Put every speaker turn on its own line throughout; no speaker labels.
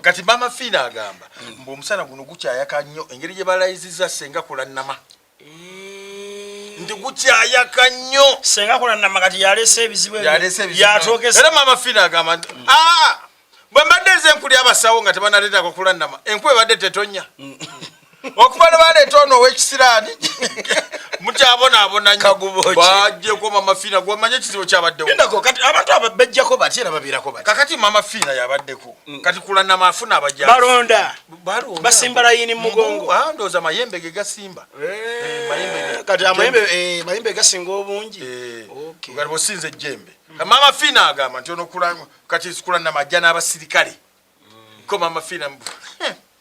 kati mama Fina agamba mbu omusana guno gukyayaka nnyo engeri gye balayiziza Senga Kulannama ndi gukyayaka nnyo
Senga Kulannama kati yalese ebizibu yatokesa
era mama Fina agamba bwe mbadde nze nkuli abasawo nga tebanaleetako Kulannama enkwe ebadde tetonya okuva ne baleeta ono ow'ekisiraani mukyabonaabona nnyo bajjeko mama Fina gwomanye ekizibu kyabaddewo
kati abantu ababejjako bati era babeerako bati
kakati mama Fina yabaddeko kati Kulannama afuna abajja
balonda basimba layini mugongo
ndowooza mayembe ge gasimba
kati mayembe gasinga obungi
gali bosinza ejjembe mama Fina agamba nti ono kati Kulannama ajja n'abasirikale ko mama Fina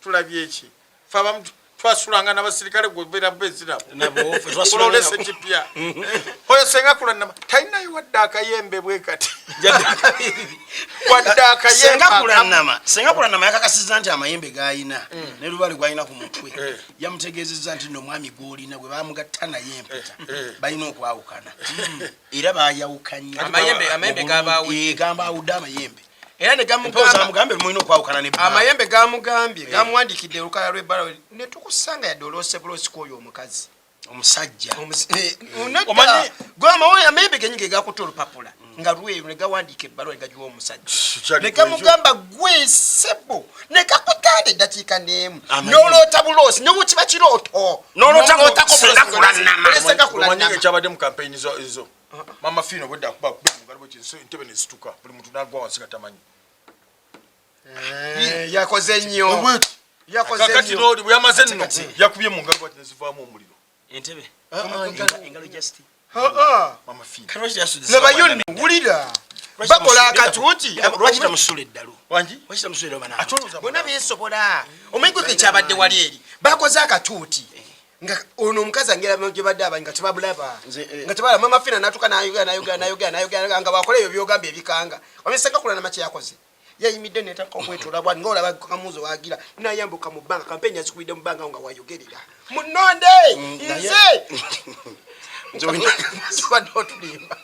tulabye eki fe abamu twasulanga n'abasirikale gwebeera bezirabo ololese kipya oyo Senga Kulannama talinayo wadde akayembe bwe kati wadde akayembe
Senga Kulannama yakakasizza nti amayembe g'ayina ne lubale gw'ayina ku mutwe yamutegeezezza nti n'omwami gw'olina gwe baamugatta naye empeta balina okwawukana era baayawukanye
amayembe
gambawudde amayembe
era ne
gamugambe mulina okwawukana ne
amayembe gamugambye gamuwandikidde olukaya lw'ebbala ne tukusanga yadde olwose bulosi kw'oyo omukazi
omusajja
gwamawoyo amayembe genyige gakuta olupapula nga lweru ne gawandiika ebbalwa ne gagiwa omusajja ne gamugamba gwe sebo ne gakutanda eddakiika n'emu n'oloota buloosi ne bukiba kirooto
n'olootako
Senga Kulannama
ekyabadde mu kampeyini ezo mama Fina obwedde akuba mugalo entebe nezituka buli muntu n'agwa wansi nga tamanyi
yakoze nnyo
kakati n'oli bwe yamaze nno yakubye mu ngalo bwati nezivaamu omuliro
entebe engalo just
mama Fina
lebayoni wulira bakola akatuuti
lwaki tamusula eddalu
wangi
lwaki tamusula eddalu
bonna beesobola omwego ke kyabadde wali eri bakoze akatuuti nga ono omukazi angera gye badde abanyi nga tebabulaba nga tebala mama Fina natuka n'ayogera nga bakola ebyo byogamba ebikanga Senga Kulannama kye yakoze yayimidde netaka okwetoola bwati ngaolaba kamuzo wagira nayambuka mu bbanga kampeni yazikubidde mu bbanga nga wayogerera munonde nze tubadde otulimba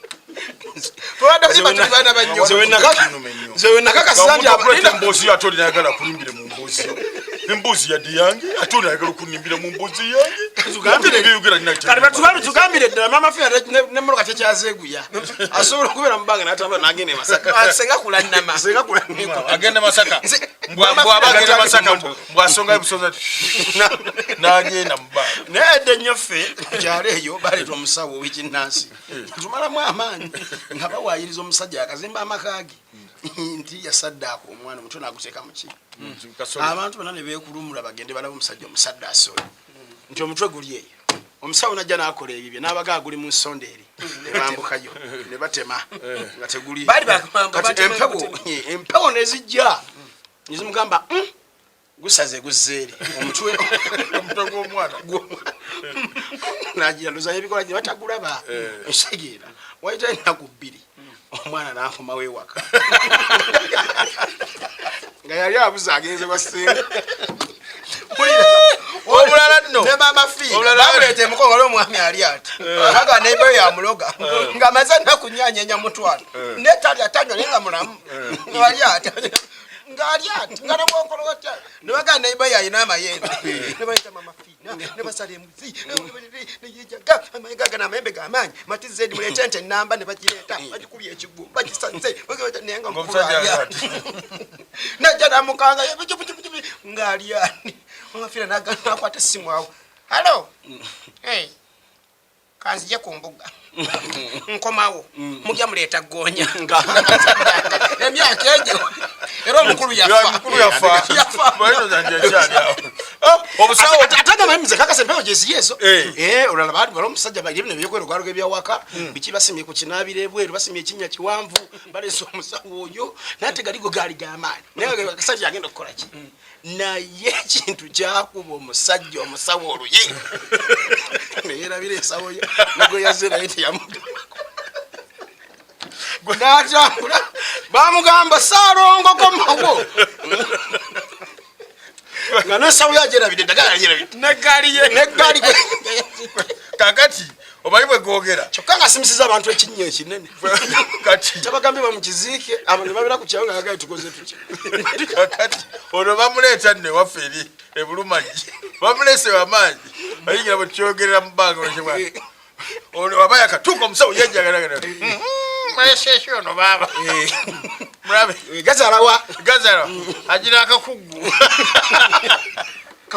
zewe nakakasa nti
emboozi yo ate olinayagala kulimbire mu mboozi emboozi yadde yange ate olinayagala okunimbira mu mboozi yange
tugambire ddala mama Fina nemmotoka tekyazeeguya asobola okubeera mu bbanga natambula n'agenda e Masaka
Senga Kulannama
agenda Masaka bw'aba agenda Masaka bw'asonga ebusonza n'agenda mu bbanga
naye edde nnyo ffe kyalo eyo baleeta omusawo ow'ekinnansi tumalamu amaanyi nga bawaayiriza omusajja akazimba amakaage nti yasaddaaka omwana omuto n'aguteeka mu ki abantu bonna ne beekulumula bagende balaba omusajja omusadde asole nti omutwe guli eyo omusawo najja n'akola ebibye n'abagaa guli mu nsonda eri ne bambukayo ne batema nga teguli kati empewo ne zijja ne zimugamba gusaze guzzeeri omutwe
gw'omwana
nagira luzanya ebikola gye batagulaba ensegeera wayita ennaku bbiri omwana n'akomawo ewaka nga yali abuze agenze kwa Senga
omulala nno
ne mama Fina bamuleeta emukongo olw'omwami ali ati aga neibayo yamuloga ng'amaze ennaku nnyanyenya mutwalo netali tanywa naye nga mulamu ali ati ngali ati nga namwokolota ne bagamba neibayo ayina amayembe ne bayita mama Fina ne basala emuzi neyejaga amayiga gana amayembe g'amaanyi matizze edi muleete ente ennamba ne bagireeta bagikubye ekigwo bagisanze naye nga mukulu ali ati najja namukanga ng'ali ani mama Fina nakwata essimu awo halo kanzije ku mbuga nkomawo mujja muleeta ggoonya emyaka egyo era omukulu yafa
obusawo
atagamba emize kakasa empewo gyeziri ezo olala baali bala omusajja bali ebino ebyokwero ebyawaka biki basimye ku kinaabiro ebweru basimye ekinnya kiwanvu baleese omusawo oyo naye ate galigo gaali g'amaanyi naye akasajja agenda okukola ki naye ekintu kyakuba omusajja omusawo oluyi neyerabira ensawo yo nagwe yazze naye teyamugambako n'atambula bamugamba saalongoko mawo nga n'ensawo yo agyerabidde eddagala alyerabidde
neggaali
kakati omanyi bwe googera
kyokka nga simusiza abantu ekinnyo ekinene
kati
kyabagambye bamukiziike abantu babeera ku kyawo nga yagaye tukoze tuki
kati ono bamuleeta nno ewaffe eri ebulumagi bamuleese wamaanyi ayingira bwe tuyogerera mu bbanga ono waba yakatuuka omusawo yejjagala mwesesi ono baaba mulabe
gazalawa
agira akakuggu